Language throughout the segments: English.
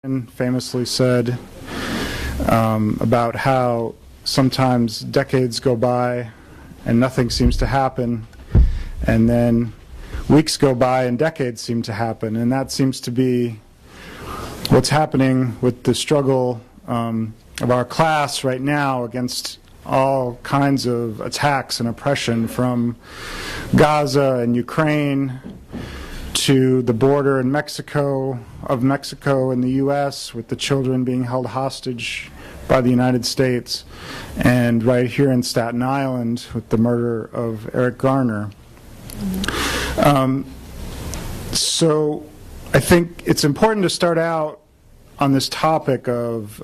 Famously said about how sometimes decades go by and nothing seems to happen, and then weeks go by and decades seem to happen, and that seems to be what's happening with the struggle of our class right now against all kinds of attacks and oppression, from Gaza and Ukraine to the border in Mexico and the U.S., with the children being held hostage by the United States, and right here in Staten Island with the murder of Eric Garner. So I think it's important to start out on this topic of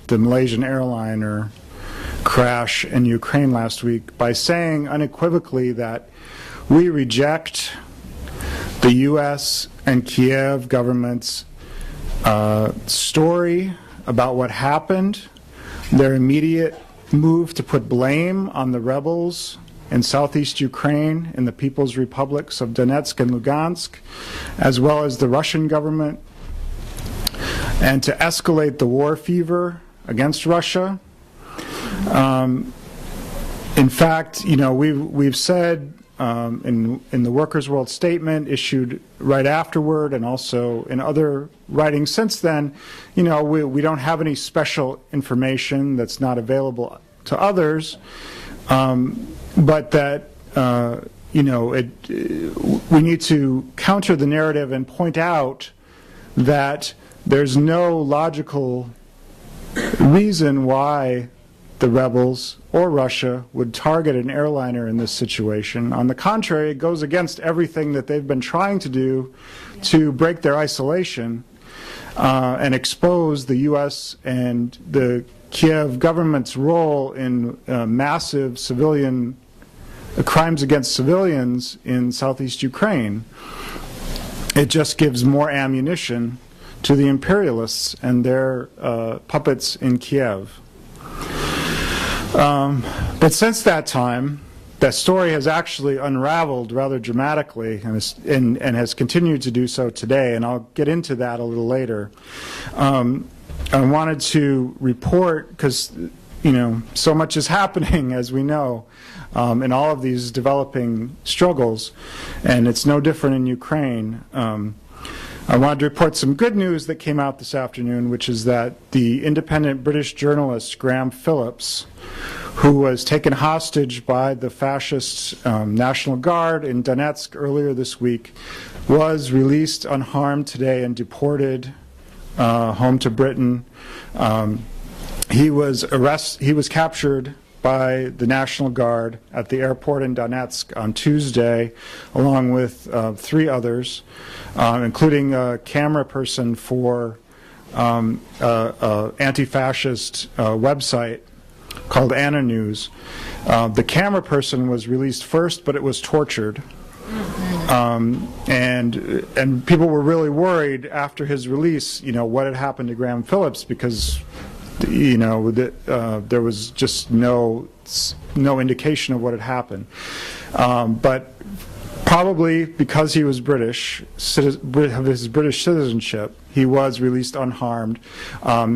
the Malaysian Airlines crash in Ukraine last week by saying unequivocally that we reject the U.S. and Kiev government's story about what happened, their immediate move to put blame on the rebels in southeast Ukraine, in the People's Republics of Donetsk and Lugansk, as well as the Russian government, and to escalate the war fever against Russia. In fact, you know, we've said in the Workers' World Statement issued right afterward, and also in other writings since then, you know, we don't have any special information that's not available to others, but that you know, we need to counter the narrative and point out that there's no logical reason why the rebels or Russia would target an airliner in this situation. On the contrary, it goes against everything that they've been trying to do to break their isolation and expose the U.S. and the Kiev government's role in massive civilian crimes against civilians in southeast Ukraine. It just gives more ammunition to the imperialists and their puppets in Kiev. But since that time, that story has actually unraveled rather dramatically, and has continued to do so today, and I'll get into that a little later. I wanted to report, because, you know, so much is happening, as we know, in all of these developing struggles, and it's no different in Ukraine. I wanted to report some good news that came out this afternoon, which is that the independent British journalist Graham Phillips, who was taken hostage by the fascist National Guard in Donetsk earlier this week, was released unharmed today and deported home to Britain. He was captured by the National Guard at the airport in Donetsk on Tuesday, along with 3 others, including a camera person for anti-fascist website called Anna News. The camera person was released first, but it was tortured. And people were really worried after his release, you know, what had happened to Graham Phillips, because, you know, there was just no indication of what had happened. But probably because he was British, of his British citizenship, he was released unharmed.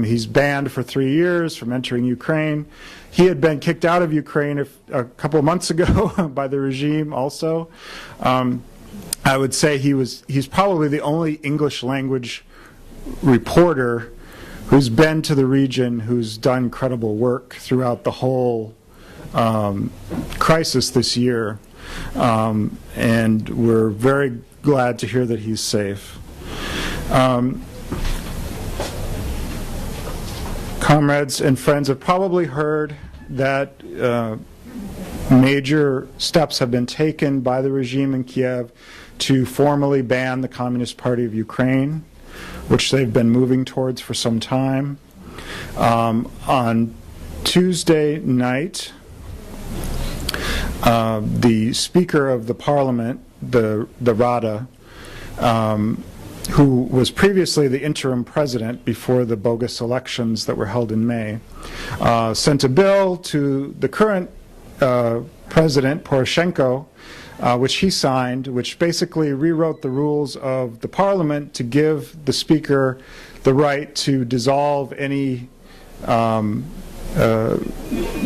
He's banned for 3 years from entering Ukraine. He had been kicked out of Ukraine a couple of months ago by the regime also. I would say he's probably the only English language reporter who's been to the region, who's done credible work throughout the whole crisis this year. And we're very glad to hear that he's safe. Comrades and friends have probably heard that major steps have been taken by the regime in Kiev to formally ban the Communist Party of Ukraine, which they've been moving towards for some time. On Tuesday night, the Speaker of the Parliament, the Rada, who was previously the interim president before the bogus elections that were held in May, sent a bill to the current President Poroshenko, which he signed, which basically rewrote the rules of the parliament to give the speaker the right to dissolve any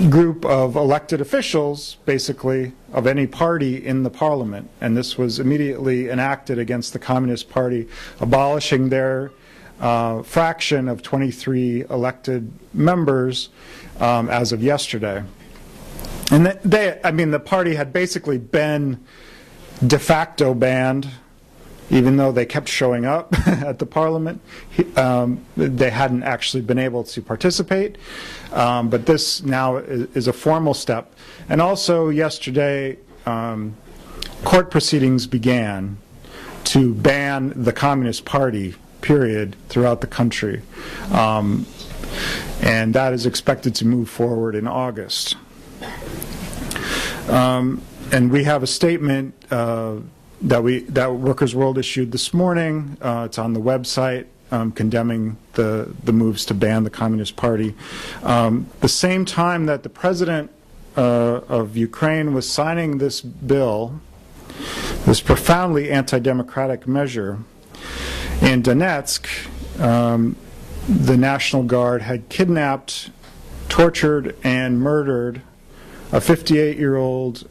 group of elected officials, basically, of any party in the parliament. And this was immediately enacted against the Communist Party, abolishing their fraction of 23 elected members as of yesterday. And the party had basically been de facto banned, even though they kept showing up at the parliament. They hadn't actually been able to participate. But this now is a formal step. And also yesterday, court proceedings began to ban the Communist Party, period, throughout the country. And that is expected to move forward in August. And we have a statement that Workers' World issued this morning. It's on the website, condemning the moves to ban the Communist Party. The same time that the president of Ukraine was signing this bill, this profoundly anti-democratic measure, in Donetsk, the National Guard had kidnapped, tortured, and murdered a 58-year-old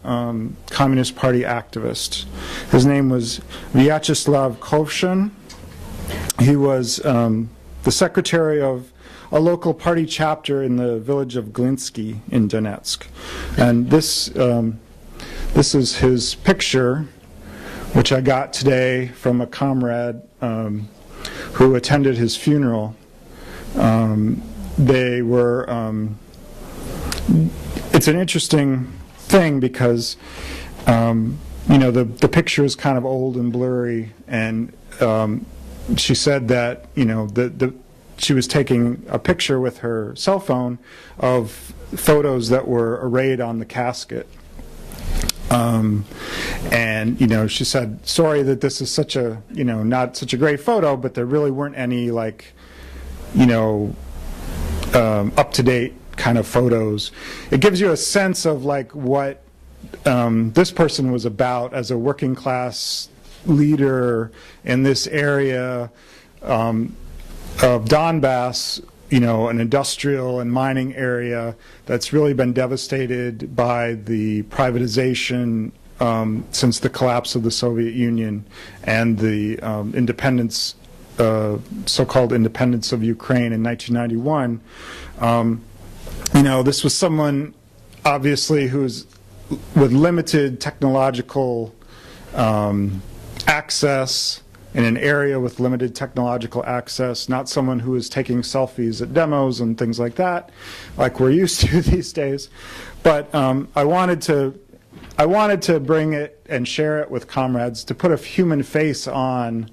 Communist Party activist. His name was Vyacheslav Kovshin. He was the secretary of a local party chapter in the village of Glinsky in Donetsk. And this is his picture, which I got today from a comrade who attended his funeral. They were... It's an interesting thing because, the picture is kind of old and blurry, and she said that, she was taking a picture with her cell phone of photos that were arrayed on the casket. And, she said, sorry that this is such a, not such a great photo, but there really weren't any, up-to-date kind of photos. It gives you a sense of what this person was about as a working class leader in this area of Donbass, an industrial and mining area that's really been devastated by the privatization since the collapse of the Soviet Union and the independence, so-called independence of Ukraine in 1991. This was someone, obviously, who's with limited technological access in an area with limited technological access, not someone who is taking selfies at demos and things like that, like we're used to these days. But I wanted to bring it and share it with comrades to put a human face on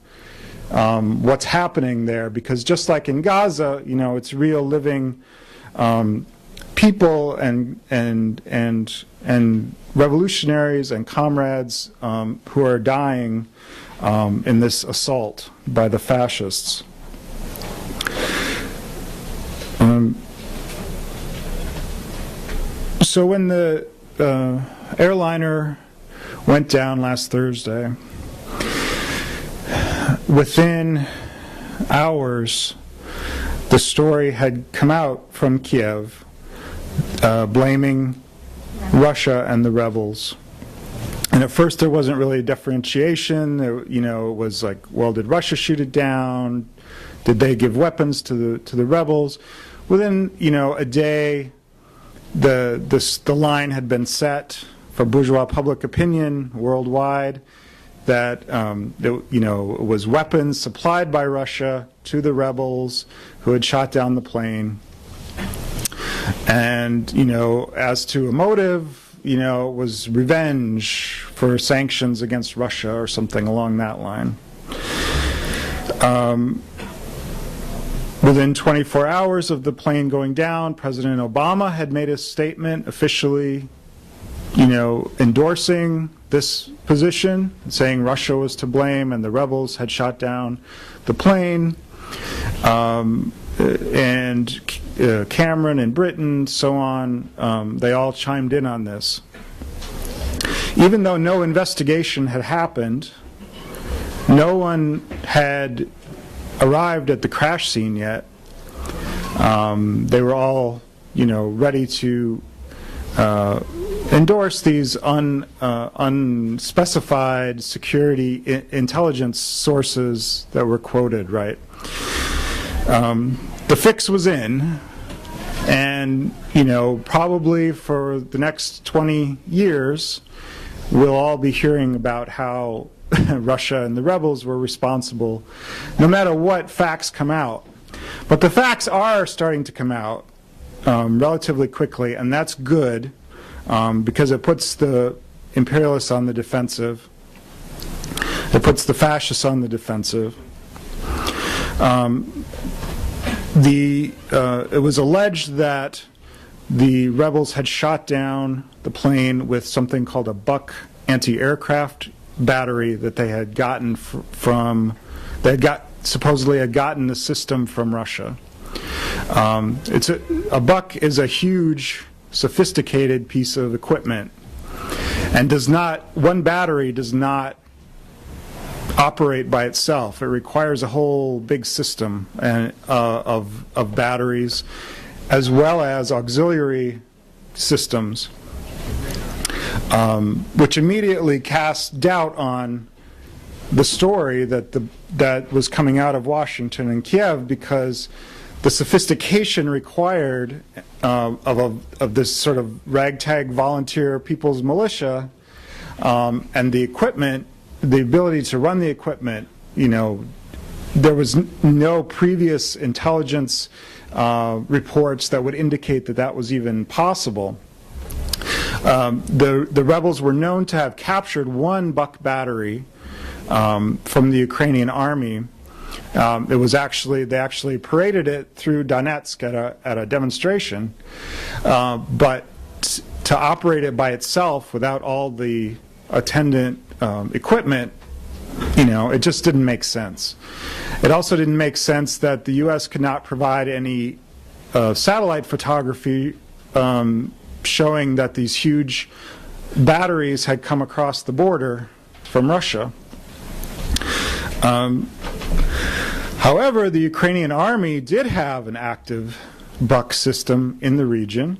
what's happening there, because just like in Gaza, it's real living people and revolutionaries and comrades who are dying in this assault by the fascists. So when the airliner went down last Thursday, within hours, the story had come out from Kiev blaming Russia and the rebels. And at first there wasn't really a differentiation. It was like, well, did Russia shoot it down? Did they give weapons to the rebels? Within a day, the line had been set for bourgeois public opinion worldwide that it was weapons supplied by Russia to the rebels who had shot down the plane. And as to a motive, it was revenge for sanctions against Russia or something along that line. Within 24 hours of the plane going down, President Obama had made a statement officially, endorsing this position, saying Russia was to blame and the rebels had shot down the plane. And Cameron and Britain, so on, they all chimed in on this. Even though no investigation had happened, no one had arrived at the crash scene yet. They were all, ready to endorse these unspecified security intelligence sources that were quoted, right? The fix was in, and, probably for the next 20 years, we'll all be hearing about how Russia and the rebels were responsible, no matter what facts come out. But the facts are starting to come out relatively quickly, and that's good because it puts the imperialists on the defensive. It puts the fascists on the defensive. It was alleged that the rebels had shot down the plane with something called a Buck anti-aircraft battery that they had gotten supposedly had gotten the system from Russia. A Buck is a huge, sophisticated piece of equipment, and one battery does not operate by itself. It requires a whole big system of batteries, as well as auxiliary systems, which immediately cast doubt on the story that was coming out of Washington and Kiev, because the sophistication required of this sort of ragtag volunteer people's militia and the equipment, the ability to run the equipment, there was no previous intelligence reports that would indicate that was even possible. The rebels were known to have captured one Buck battery from the Ukrainian army. They actually paraded it through Donetsk at a demonstration, but to operate it by itself without all the attendant equipment, it just didn't make sense. It also didn't make sense that the U.S. could not provide any satellite photography showing that these huge batteries had come across the border from Russia. However, the Ukrainian army did have an active Buck system in the region.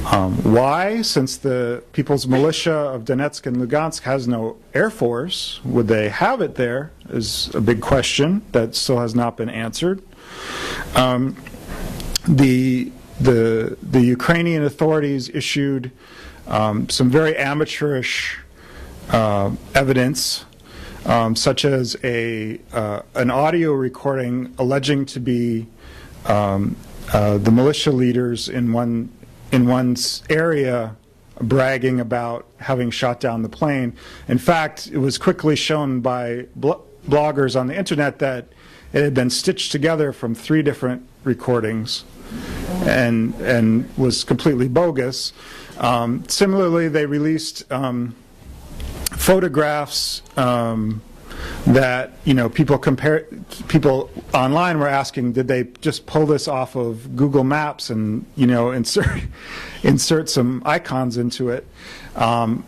Why? Since the People's Militia of Donetsk and Lugansk has no air force, would they have it there is a big question that still has not been answered. The Ukrainian authorities issued some very amateurish evidence, such as an audio recording alleging to be the militia leaders in one area bragging about having shot down the plane. In fact, it was quickly shown by bloggers on the internet that it had been stitched together from 3 different recordings and was completely bogus. Similarly, they released photographs that people online were asking, did they just pull this off of Google Maps and insert some icons into it?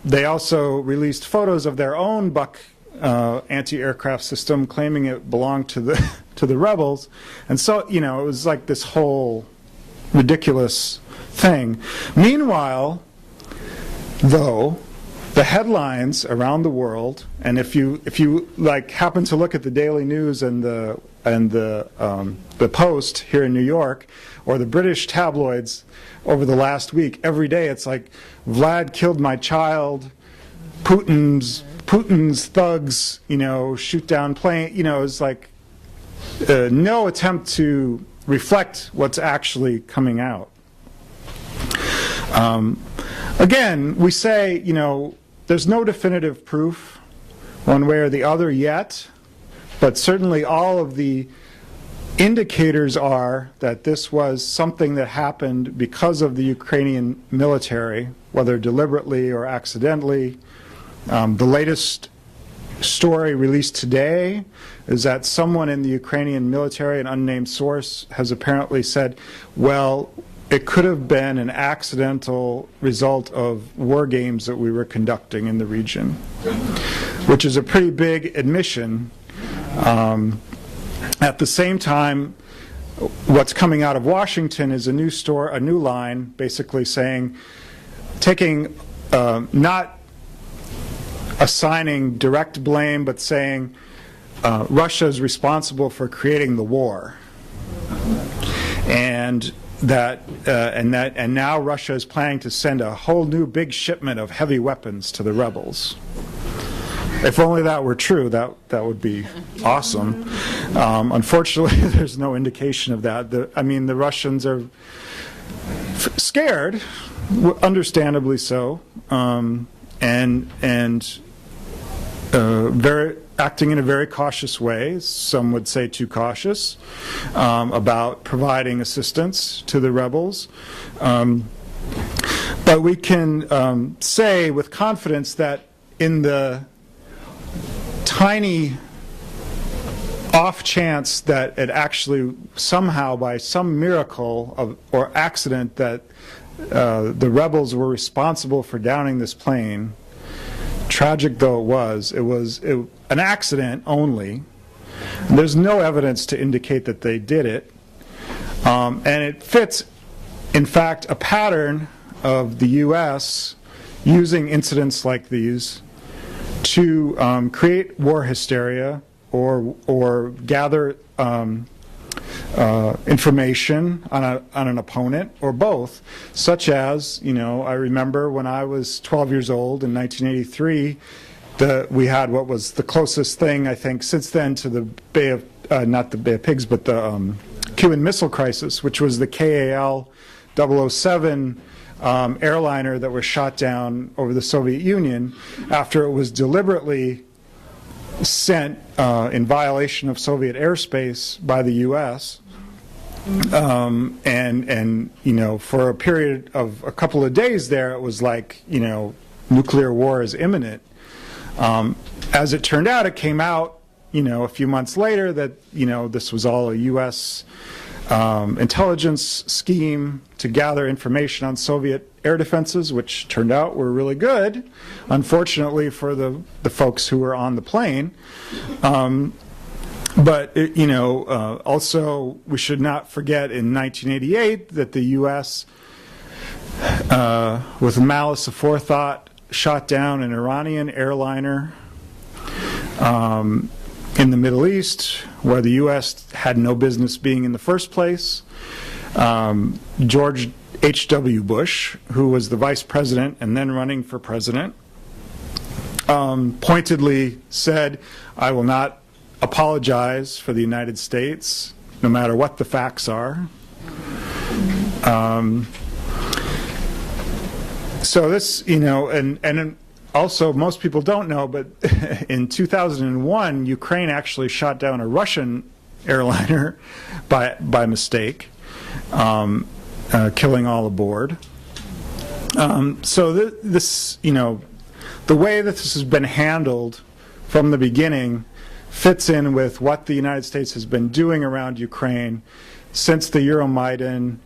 They also released photos of their own Buck anti-aircraft system, claiming it belonged to the rebels, and so it was like this whole ridiculous thing. Meanwhile, though, the headlines around the world, and if you happen to look at the Daily News and the Post here in New York, or the British tabloids over the last week, every day it's like, Vlad killed my child, Putin's thugs, shoot down plane. It's like no attempt to reflect what's actually coming out. Again, we say, there's no definitive proof one way or the other yet, but certainly all of the indicators are that this was something that happened because of the Ukrainian military, whether deliberately or accidentally. The latest story released today is that someone in the Ukrainian military, an unnamed source, has apparently said, well, it could have been an accidental result of war games that we were conducting in the region, which is a pretty big admission. At the same time, what's coming out of Washington is a new line, basically saying, not assigning direct blame, but saying Russia is responsible for creating the war, and now Russia is planning to send a whole new big shipment of heavy weapons to the rebels. If only that were true, that would be awesome. Unfortunately, there's no indication of that. The Russians are scared, understandably so, acting in a very cautious way. Some would say too cautious about providing assistance to the rebels. But we can say with confidence that in the tiny off chance that it actually somehow, by some miracle or accident, that the rebels were responsible for downing this plane, tragic though it was an accident only. There's no evidence to indicate that they did it. And it fits, in fact, a pattern of the U.S. using incidents like these to create war hysteria or gather information on an opponent, or both, such as, I remember when I was 12 years old in 1983, we had what was the closest thing, I think, since then to the Bay of, not the Bay of Pigs, but the Cuban Missile Crisis, which was the KAL 007 airliner that was shot down over the Soviet Union after it was deliberately sent in violation of Soviet airspace by the U.S. And for a period of a couple of days there, it was like, nuclear war is imminent. As it turned out, it came out, a few months later that, this was all a U.S. Intelligence scheme to gather information on Soviet air defenses, which turned out were really good, unfortunately for the folks who were on the plane. But also we should not forget in 1988 that the U.S. With malice aforethought shot down an Iranian airliner in the Middle East, where the U.S. had no business being in the first place. George H.W. Bush, who was the vice president and then running for president, pointedly said, "I will not apologize for the United States, no matter what the facts are." So this, and also most people don't know, but in 2001, Ukraine actually shot down a Russian airliner by mistake, killing all aboard. So this, the way that this has been handled from the beginning fits in with what the United States has been doing around Ukraine since the Euromaidan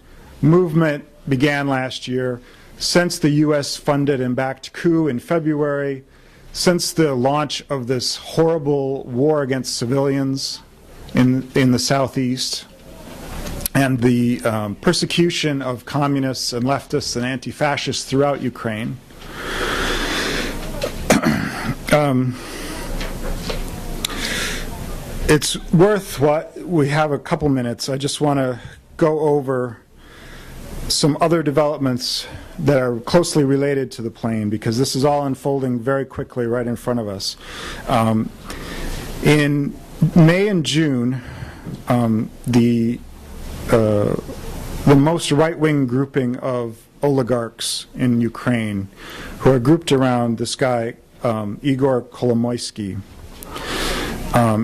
movement began last year, since the U.S. funded and backed coup in February, since the launch of this horrible war against civilians in the southeast, and the persecution of communists and leftists and anti-fascists throughout Ukraine. It's worth what we have a couple minutes. I just want to go over some other developments that are closely related to the plane, because this is all unfolding very quickly right in front of us. In May and June, the most right-wing grouping of oligarchs in Ukraine, who are grouped around this guy, Igor Kolomoisky,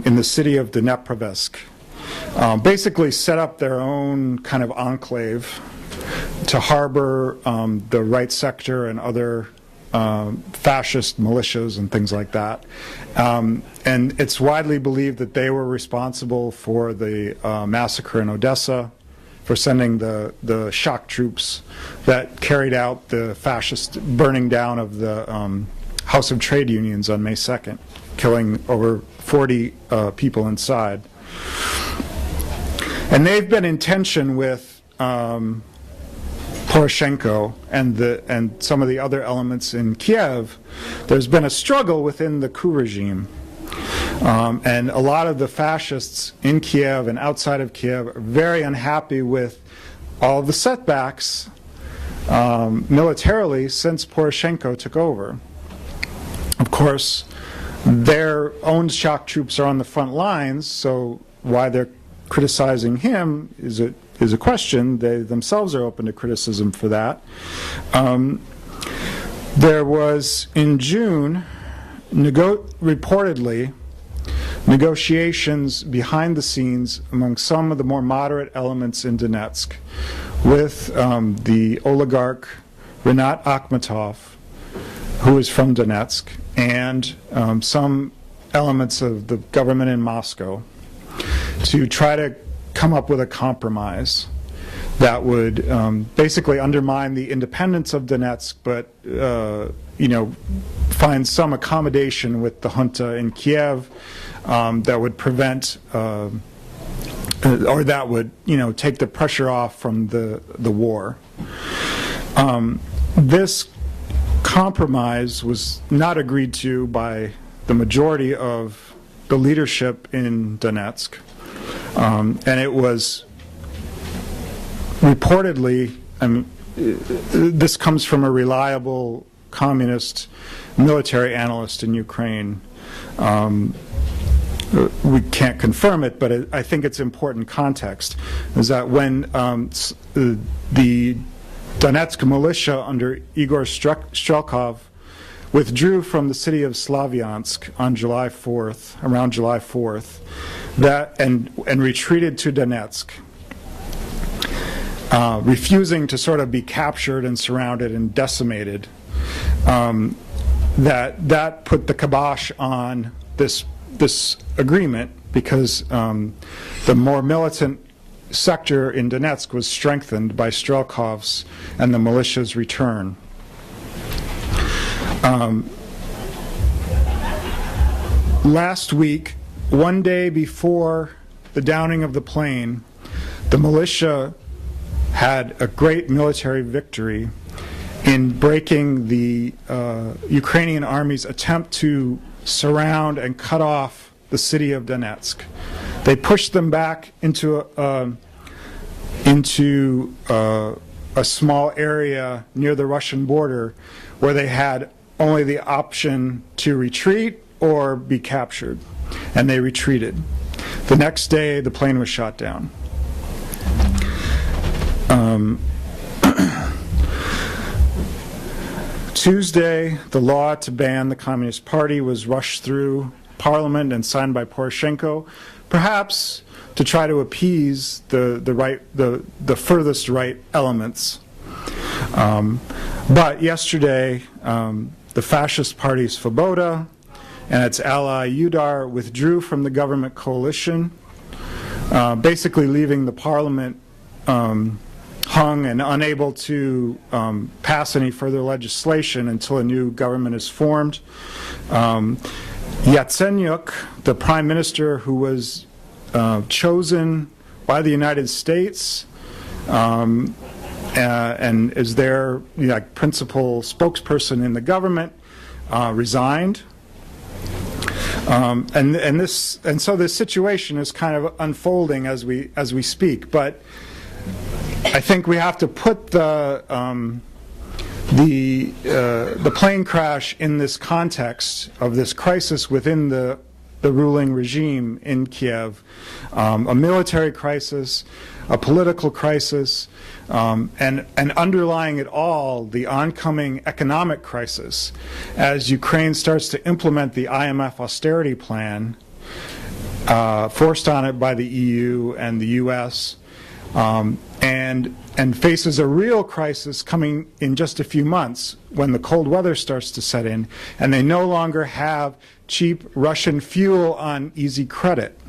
in the city of Dnepropetrovsk, basically set up their own kind of enclave to harbor the right sector and other fascist militias and things like that. And it's widely believed that they were responsible for the massacre in Odessa, for sending the shock troops that carried out the fascist burning down of the House of Trade Unions on May 2nd, killing over 40 people inside. And they've been in tension with Poroshenko and some of the other elements in Kiev. There's been a struggle within the coup regime. And a lot of the fascists in Kiev and outside of Kiev are very unhappy with all of the setbacks militarily since Poroshenko took over. Of course, their own shock troops are on the front lines, so why they're criticizing him is a question. They themselves are open to criticism for that. There was, in June, reportedly, negotiations behind the scenes among some of the more moderate elements in Donetsk with the oligarch Rinat Akhmatov, who is from Donetsk, and some elements of the government in Moscow to try to come up with a compromise that would basically undermine the independence of Donetsk, but find some accommodation with the junta in Kiev that would prevent or that would take the pressure off from the war. This compromise was not agreed to by the majority of the leadership in Donetsk, and it was reportedly, this comes from a reliable communist military analyst in Ukraine. We can't confirm it, but I think it's important context, is that when the Donetsk militia under Igor Strelkov withdrew from the city of Slavyansk on July 4th, around July 4th, and retreated to Donetsk, refusing to sort of be captured and surrounded and decimated, that put the kibosh on this agreement, because the more militant sector in Donetsk was strengthened by Strelkov's and the militia's return. Last week, one day before the downing of the plane, the militia had a great military victory in breaking the Ukrainian army's attempt to surround and cut off the city of Donetsk. They pushed them back into a small area near the Russian border where they had only the option to retreat or be captured, and they retreated. The next day, the plane was shot down. Tuesday, the law to ban the Communist Party was rushed through Parliament and signed by Poroshenko, perhaps to try to appease the furthest right elements. But yesterday, the fascist party Svoboda and its ally UDAR withdrew from the government coalition, basically leaving the parliament hung and unable to pass any further legislation until a new government is formed. Yatsenyuk, the prime minister who was chosen by the United States and is their principal spokesperson in the government, resigned. And so this situation is kind of unfolding as we speak. But I think we have to put the plane crash in this context of this crisis within the ruling regime in Kiev, a military crisis, a political crisis, and underlying it all, the oncoming economic crisis as Ukraine starts to implement the IMF austerity plan forced on it by the EU and the US, and faces a real crisis coming in just a few months when the cold weather starts to set in, and they no longer have cheap Russian fuel on easy credit.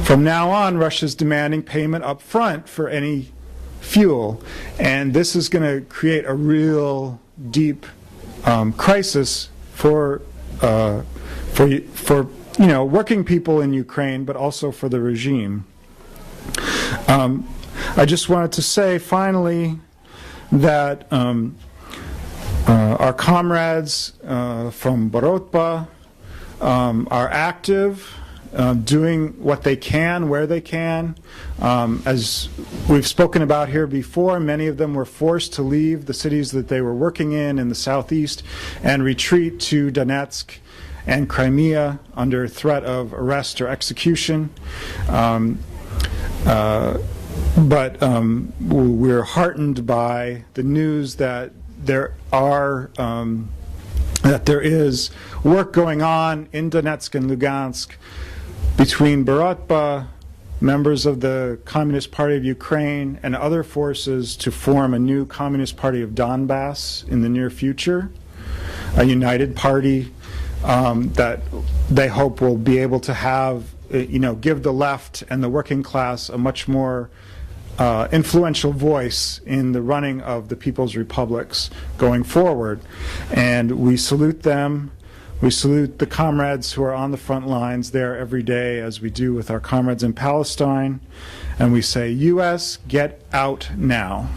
From now on, Russia's demanding payment up front for any fuel, and this is going to create a real deep crisis for working people in Ukraine, but also for the regime. I just wanted to say, finally, that our comrades from Borotba are active, doing what they can, where they can. As we've spoken about here before, many of them were forced to leave the cities that they were working in the southeast and retreat to Donetsk and Crimea under threat of arrest or execution. But we're heartened by the news that there is work going on in Donetsk and Lugansk between Borotba, members of the Communist Party of Ukraine, and other forces to form a new Communist Party of Donbass in the near future, a united party that they hope will be able to have, give the left and the working class a much more influential voice in the running of the People's Republics going forward. And we salute them. We salute the comrades who are on the front lines there every day, as we do with our comrades in Palestine. And we say, U.S., get out now.